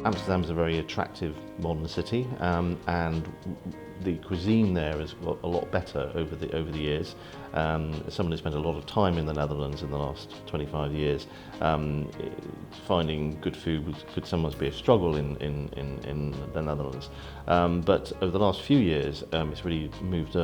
Amsterdam is a very attractive modern city, and the cuisine there has got a lot better over the years. As someone who spent a lot of time in the Netherlands in the last 25 years, finding good food could sometimes be a struggle in the Netherlands. But over the last few years, it's really moved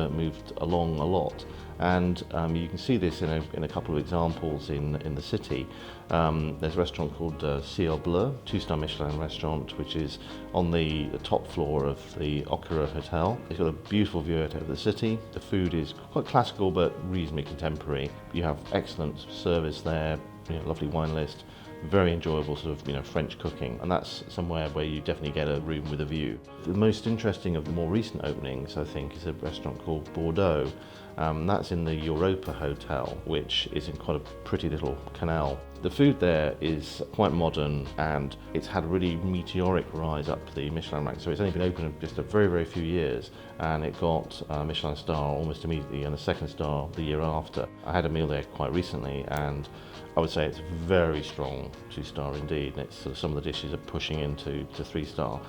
along a lot. And you can see this in a couple of examples in the city. There's a restaurant called Ciel Bleu, 2-star Michelin restaurant, which is on the top floor of the Opera Hotel. It's got a beautiful view out over the city. The food is quite classical but reasonably contemporary. You have excellent service there, lovely wine list, very enjoyable sort of French cooking, and that's somewhere where you definitely get a room with a view. The most interesting of the more recent openings, I think, is a restaurant called Bord'eaux. That's in the Europa Hotel, which is in quite a pretty little canal. The food there is quite modern, and it's had a really meteoric rise up the Michelin rank. So it's only been open just a very few years, and it got a Michelin star almost immediately and a 2nd star the year after. I had a meal there quite recently, and I would say it's very strong 2-star indeed. And it's sort of some of the dishes are pushing into 3-star.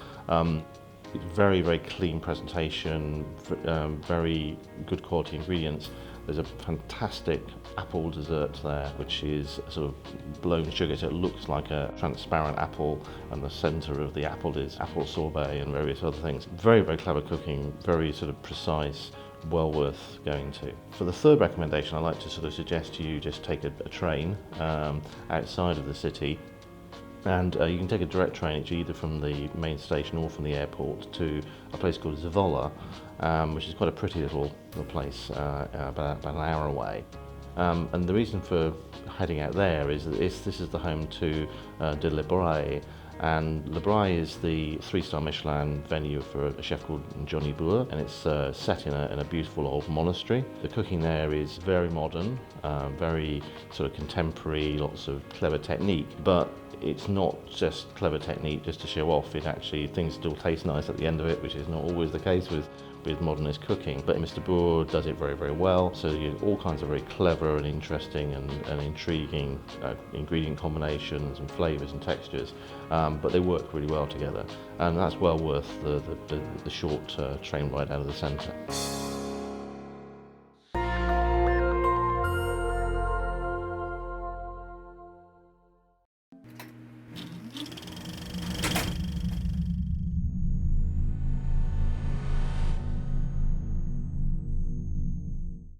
It's very clean presentation, very good quality ingredients. There's a fantastic apple dessert there, which is sort of blown sugar, so it looks like a transparent apple, and the centre of the apple is apple sorbet and various other things. Very clever cooking, very sort of precise, well worth going to. For the third recommendation, I'd like to sort of suggest to you just take a train outside of the city. And you can take a direct train either from the main station or from the airport to a place called Zwolle, which is quite a pretty little place, about an hour away. And the reason for heading out there is that this is the home to De Librije, and De Librije is the 3-star Michelin venue for a chef called Johnny Boer, and it's set in a beautiful old monastery. The cooking there is very modern, very sort of contemporary, lots of clever technique, but it's not just clever technique just to show off. Things still taste nice at the end of it, which is not always the case with modernist cooking. But Mr. Boer does it very well. So you get all kinds of very clever and interesting and intriguing ingredient combinations and flavours and textures. But they work really well together, and that's well worth the short train ride out of the centre.